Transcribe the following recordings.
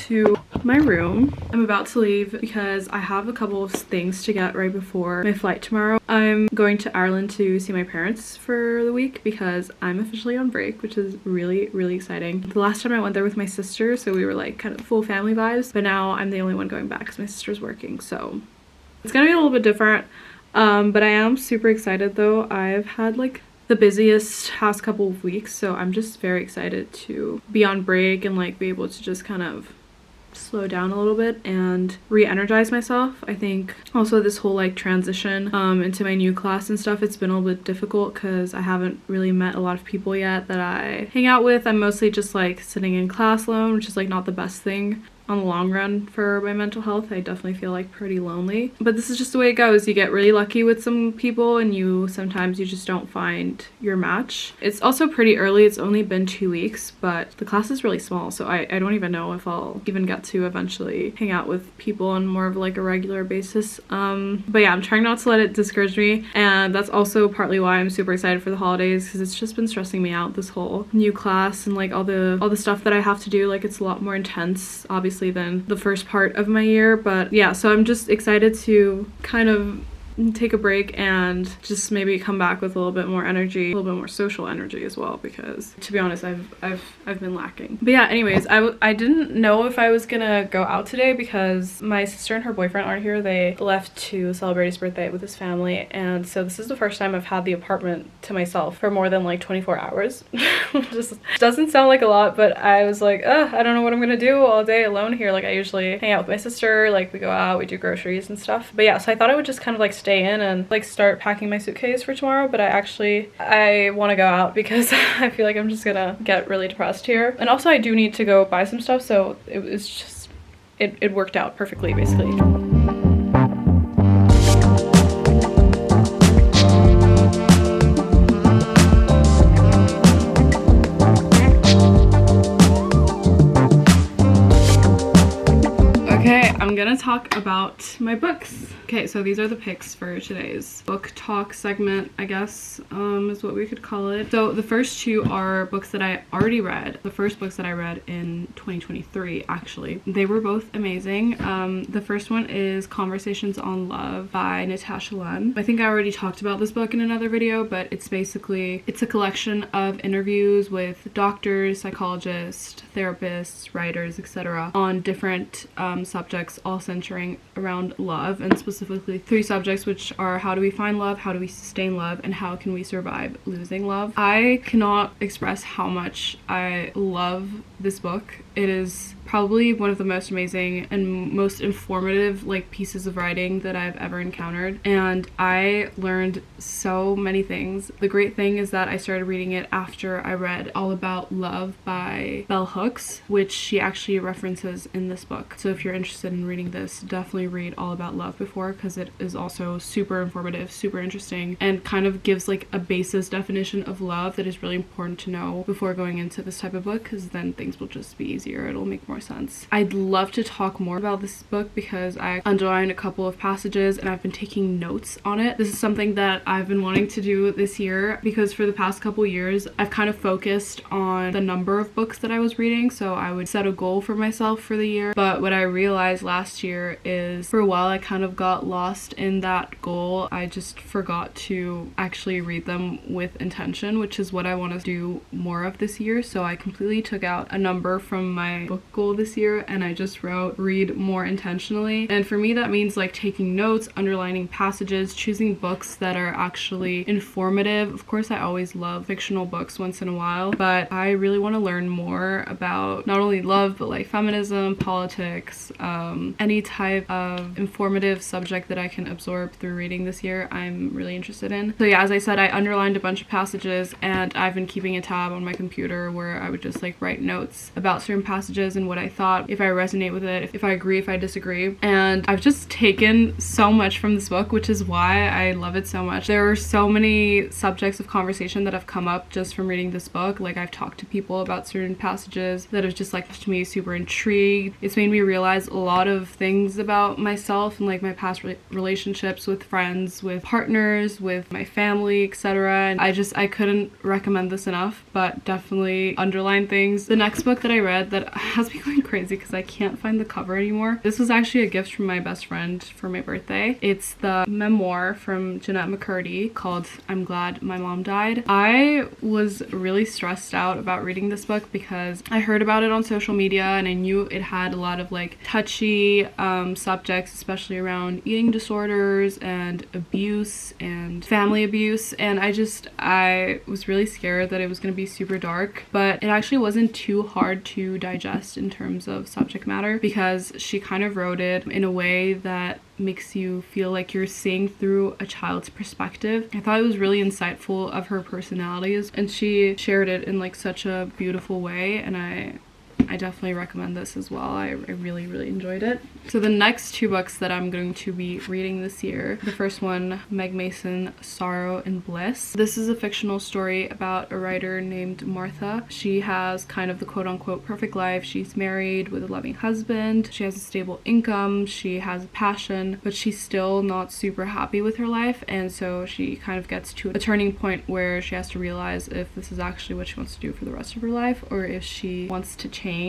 to my room. I'm about to leave because I have a couple of things to get right before my flight tomorrow. I'm going to Ireland to see my parents for the week because I'm officially on break, which is really, really exciting. The last time I went there with my sister, so we were like kind of full family vibes, but now I'm the only one going back because my sister's working, so it's gonna be a little bit different. But I am super excited though. I've had like the busiest past couple of weeks, so I'm just very excited to be on break and like be able to just kind of slow down a little bit and re-energize myself. I think also this whole like transition into my new class and stuff, it's been a little bit difficult because I haven't really met a lot of people yet that I hang out with. I'm mostly just like sitting in class alone, which is like not the best thing on the long run for my mental health. I definitely feel like pretty lonely, but this is just the way it goes. You get really lucky with some people and sometimes you just don't find your match. It's also pretty early. It's only been 2 weeks, but the class is really small, so I don't even know if I'll even get to eventually hang out with people on more of like a regular basis. But yeah, I'm trying not to let it discourage me, and that's also partly why I'm super excited for the holidays, because it's just been stressing me out, this whole new class and like all the stuff that I have to do. Like it's a lot more intense obviously than the first part of my year, but yeah, so I'm just excited to kind of take a break and just maybe come back with a little bit more energy, a little bit more social energy as well, because to be honest, I've been lacking. But yeah, anyways, I didn't know if I was gonna go out today because my sister and her boyfriend aren't here. They left to celebrate his birthday with his family, and so this is the first time I've had the apartment to myself for more than like 24 hours. Just doesn't sound like a lot, but I was like, I don't know what I'm gonna do all day alone here. Like I usually hang out with my sister, like we go out, we do groceries and stuff. But yeah, so I thought I would just kind of like stay in and like start packing my suitcase for tomorrow, but I want to go out because I feel like I'm just gonna get really depressed here. And also I do need to go buy some stuff, so it worked out perfectly basically. I'm gonna talk about my books. Okay, so these are the picks for today's book talk segment, I guess, is what we could call it. So the first two are books that I already read. The first books that I read in 2023, actually. They were both amazing. The first one is Conversations on Love by Natasha Lunn. I think I already talked about this book in another video, but it's a collection of interviews with doctors, psychologists, therapists, writers, etc. on different subjects, all centering around love, and specifically 3 subjects, which are how do we find love, how do we sustain love, and how can we survive losing love. I cannot express how much I love this book. It is probably one of the most amazing and most informative like pieces of writing that I've ever encountered, and I learned so many things. The great thing is that I started reading it after I read All About Love by Bell Hooks, which she actually references in this book. So if you're interested in reading this, definitely read All About Love before, because it is also super informative, super interesting, and kind of gives like a basis definition of love that is really important to know before going into this type of book, because then things will just be easier. It'll make more sense. I'd love to talk more about this book because I underlined a couple of passages and I've been taking notes on it. This is something that I've been wanting to do this year because for the past couple years I've kind of focused on the number of books that I was reading, so I would set a goal for myself for the year. But what I realized last year is for a while I kind of got lost in that goal. I just forgot to actually read them with intention, which is what I want to do more of this year. So I completely took out a number from my book goal this year and I just wrote read more intentionally. And for me that means like taking notes, underlining passages, choosing books that are actually informative. Of course I always love fictional books once in a while, but I really want to learn more about not only love but like feminism, politics, any type of informative subject that I can absorb through reading this year. I'm really interested in. So yeah, as I said, I underlined a bunch of passages and I've been keeping a tab on my computer where I would just like write notes about certain passages and what I thought, if I resonate with it, if I agree, if I disagree. And I've just taken so much from this book, which is why I love it so much. There are so many subjects of conversation that have come up just from reading this book. Like I've talked to people about certain passages that have just like to me super intrigued. It's made me realize a lot of things about myself and like my past past relationships with friends, with partners, with my family, etc. And I couldn't recommend this enough, but definitely underline things. The next book that I read that has me going crazy because I can't find the cover anymore. This was actually a gift from my best friend for my birthday. It's the memoir from Jeanette McCurdy called I'm Glad My Mom Died. I was really stressed out about reading this book because I heard about it on social media and I knew it had a lot of like touchy subjects, especially around eating disorders and abuse and family abuse, and I was really scared that it was going to be super dark, but it actually wasn't too hard to digest in terms of subject matter because she kind of wrote it in a way that makes you feel like you're seeing through a child's perspective. I thought it was really insightful of her personalities, and she shared it in like such a beautiful way, and I definitely recommend this as well. I really, really enjoyed it. So the next two books that I'm going to be reading this year, the first one, Meg Mason, Sorrow and Bliss. This is a fictional story about a writer named Martha. She has kind of the quote-unquote perfect life. She's married with a loving husband. She has a stable income. She has a passion, but she's still not super happy with her life, and so she kind of gets to a turning point where she has to realize if this is actually what she wants to do for the rest of her life or if she wants to change.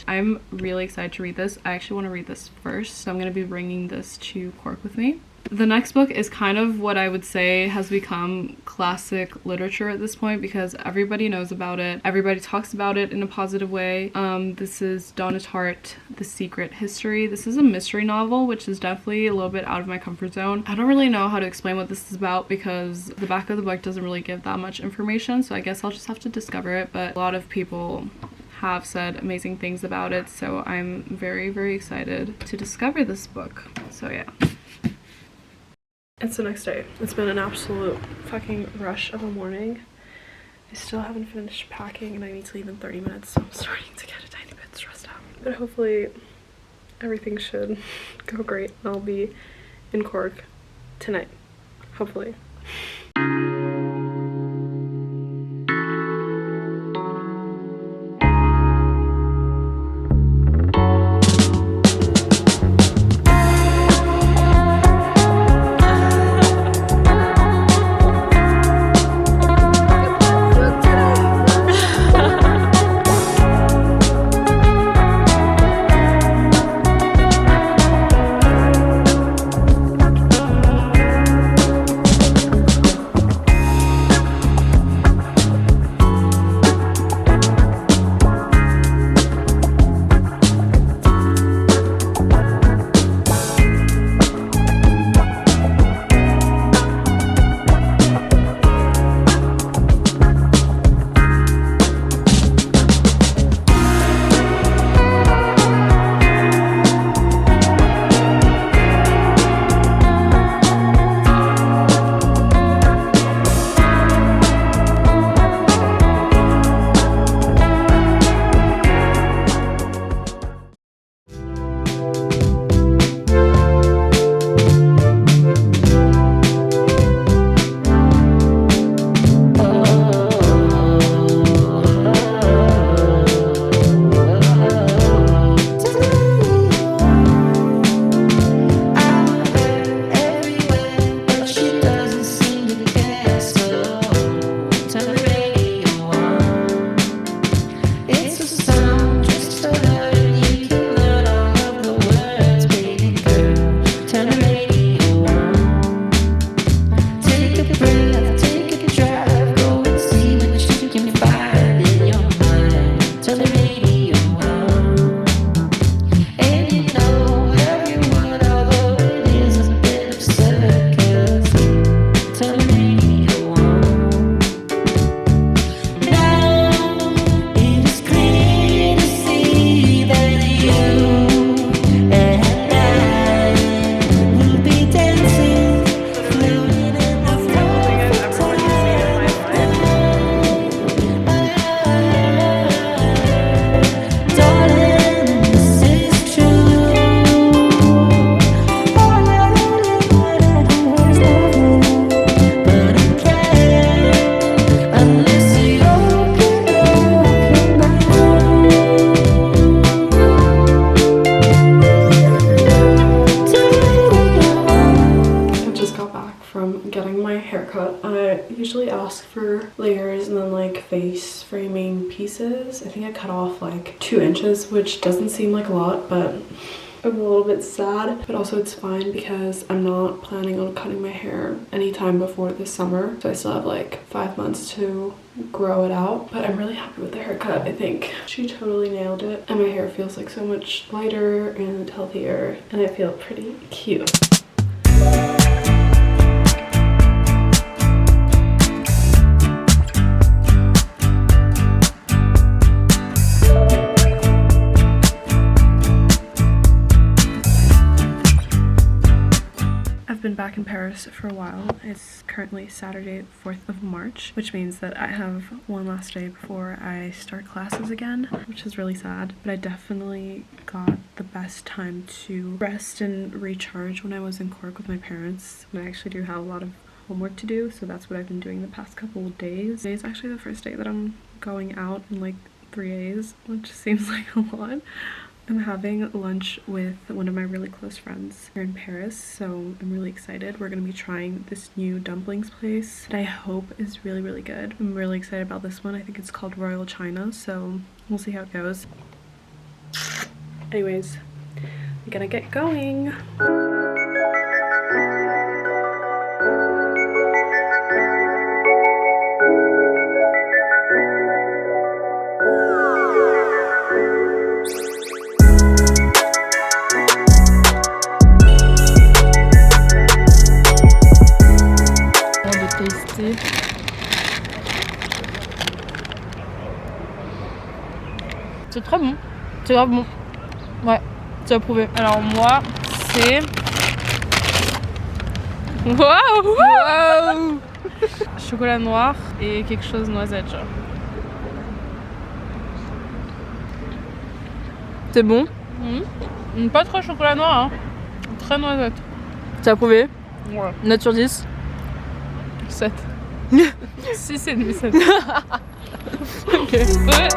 I'm really excited to read this. I actually want to read this first, so I'm going to be bringing this to Cork with me. The next book is kind of what I would say has become classic literature at this point because everybody knows about it. Everybody talks about it in a positive way. This is Donna Tartt, The Secret History. This is a mystery novel, which is definitely a little bit out of my comfort zone. I don't really know how to explain what this is about because the back of the book doesn't really give that much information, so I guess I'll just have to discover it, but a lot of people have said amazing things about it, so I'm very, very excited to discover this book. So yeah. It's the next day. It's been an absolute fucking rush of a morning. I still haven't finished packing and I need to leave in 30 minutes, so I'm starting to get a tiny bit stressed out. But hopefully everything should go great and I'll be in Cork tonight. Hopefully. inches. I think I cut off like 2 inches, which doesn't seem like a lot, but I'm a little bit sad, but also it's fine because I'm not planning on cutting my hair anytime before this summer. So I still have like 5 months to grow it out, but I'm really happy with the haircut. I think she totally nailed it, and my hair feels like so much lighter and healthier, and I feel pretty cute. I've been back in Paris for a while. It's currently Saturday, 4th of March, which means that I have one last day before I start classes again, which is really sad. But I definitely got the best time to rest and recharge when I was in Cork with my parents. And I actually do have a lot of homework to do, so that's what I've been doing the past couple of days. Today's actually the first day that I'm going out in like 3 days, which seems like a lot. I'm having lunch with one of my really close friends here in Paris, so I'm really excited. We're gonna be trying this new dumplings place that I hope is really, really good. I'm really excited about this one. I think it's called Royal China, so we'll see how it goes. Anyways, we're gonna get going. C'est très bon, c'est grave bon. Ouais, tu as prouvé. Alors moi, c'est... Waouh, waouh. Chocolat noir et quelque chose noisette, genre. C'est bon? Pas trop chocolat noir, hein. Très noisette. Tu as prouvé? Ouais. Note sur 10? 7. 6,5, 7. Ok. Ouais.